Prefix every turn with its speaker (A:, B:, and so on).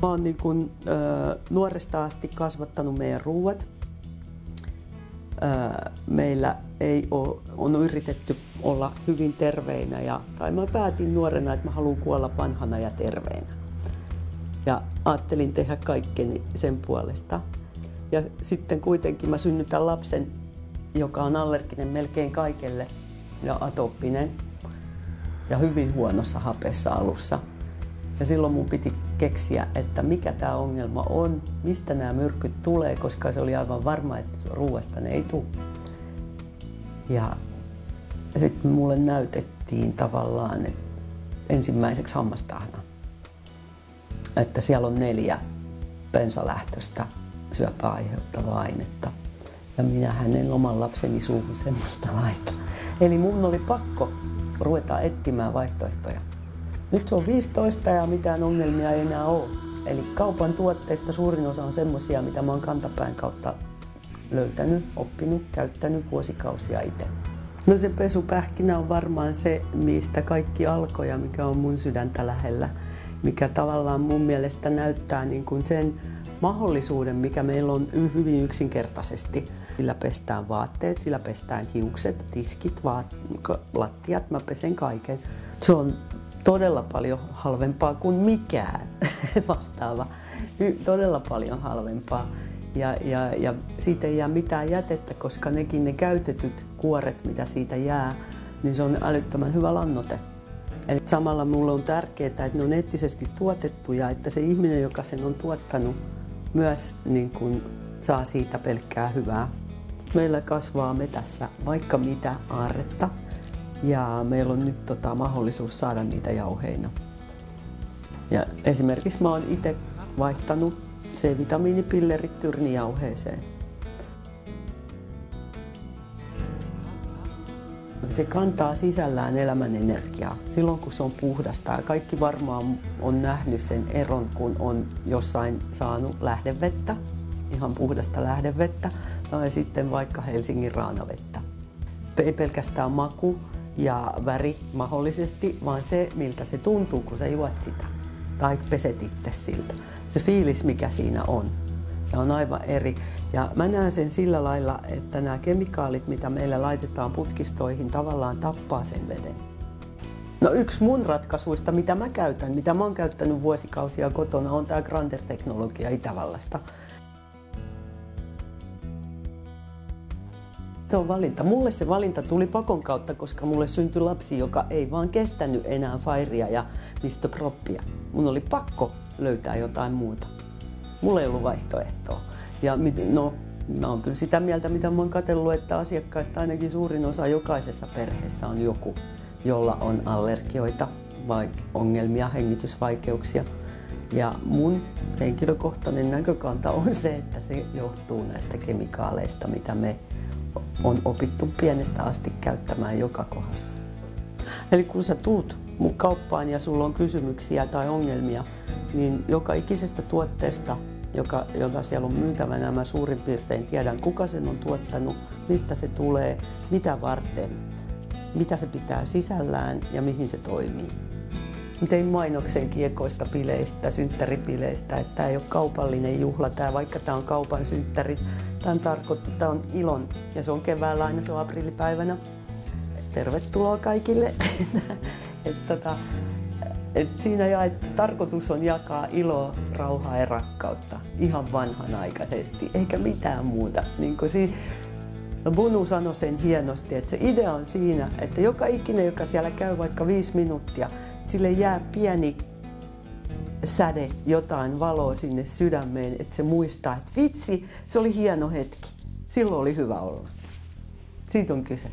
A: Mä oon nuoresta asti kasvattanut meidän ruuat. Meillä on yritetty olla hyvin terveinä tai mä päätin nuorena, että mä haluan kuolla vanhana ja terveenä. Ja ajattelin tehdä kaikkeni sen puolesta. Ja sitten kuitenkin mä synnytän lapsen, joka on allerginen melkein kaikelle ja atooppinen ja hyvin huonossa hapessa alussa. Ja silloin mun piti keksiä, että mikä tämä ongelma on, mistä nämä myrkyt tulee, koska se oli aivan varma, että ruuasta ne ei tule. Ja sitten mulle näytettiin tavallaan ensimmäiseksi hammastahna, että siellä on 4 bensalähtöistä syöpää aiheuttavaa ainetta. Ja minähän en oman lapseni suuhun semmoista laita. Eli mun oli pakko ruveta etsimään vaihtoehtoja. Nyt se on 15 ja mitään ongelmia ei enää ole. Eli kaupan tuotteista suurin osa on semmoisia, mitä mä oon kantapään kautta löytänyt, oppinut, käyttänyt vuosikausia itse. No se pesupähkinä on varmaan se, mistä kaikki alkoi ja mikä on mun sydäntä lähellä. Mikä tavallaan mun mielestä näyttää niin kuin sen mahdollisuuden, mikä meillä on hyvin yksinkertaisesti. Sillä pestään vaatteet, sillä pestään hiukset, tiskit, lattiat, mä pesen kaiken. Se on todella paljon halvempaa kuin mikään vastaava. Todella paljon halvempaa. Ja siitä ei jää mitään jätettä, koska ne käytetyt kuoret, mitä siitä jää, niin se on älyttömän hyvä lannoite. Eli samalla mulle on tärkeää, että ne on eettisesti tuotettuja, että se ihminen, joka sen on tuottanut, myös saa siitä pelkkää hyvää. Meillä kasvaa metässä vaikka mitä aarretta ja meillä on nyt mahdollisuus saada niitä jauheina. Ja esimerkiksi mä oon itse vaihtanut C-vitamiinipillerit tyrnijauheeseen. Se kantaa sisällään elämän energiaa silloin, kun se on puhdasta. Ja kaikki varmaan on nähnyt sen eron, kun on jossain saanut lähdevettä, ihan puhdasta lähdevettä, tai sitten vaikka Helsingin raanavettä. Ei pelkästään maku ja väri mahdollisesti, vaan se, miltä se tuntuu, kun sä juot sitä tai peset itse siltä. Se fiilis, mikä siinä on. Se on aivan eri. Ja mä näen sen sillä lailla, että nämä kemikaalit, mitä meillä laitetaan putkistoihin, tavallaan tappaa sen veden. No yksi mun ratkaisuista, mitä mä oon käyttänyt vuosikausia kotona, on tää Grander-teknologia Itävallasta. Se on valinta. Mulle se valinta tuli pakon kautta, koska mulle syntyi lapsi, joka ei vaan kestänyt enää Fairia ja Mr. Proppia. Mun oli pakko löytää jotain muuta. Mulla ei ollut vaihtoehtoa. Ja mä oon kyllä sitä mieltä, mitä mä oon katsellut, että asiakkaista ainakin suurin osa jokaisessa perheessä on joku, jolla on allergioita vai ongelmia, hengitysvaikeuksia. Ja mun henkilökohtainen näkökanta on se, että se johtuu näistä kemikaaleista, mitä me on opittu pienestä asti käyttämään joka kohdassa. Eli kun sä tuut mun kauppaan ja sulla on kysymyksiä tai ongelmia, niin joka ikisestä tuotteesta, jota siellä on myytävänä, mä suurin piirtein tiedän, kuka sen on tuottanut, mistä se tulee, mitä varten, mitä se pitää sisällään ja mihin se toimii. Tein mainoksen kiekoista bileistä, synttäribileistä, että tämä ei ole kaupallinen juhla, vaikka tämä on kaupan synttärit. Tämä on ilon ja se on keväällä aina, se on aprillipäivänä. Tervetuloa kaikille. Siinä tarkoitus on jakaa iloa, rauhaa ja rakkautta ihan vanhanaikaisesti, eikä mitään muuta. Bunu sanoi sen hienosti, että se idea on siinä, että joka ikinen, joka siellä käy vaikka 5 minuuttia, sille jää pieni säde, jotain valoa sinne sydämeen, että se muistaa, että vitsi, se oli hieno hetki. Silloin oli hyvä olla. Siitä on kyse.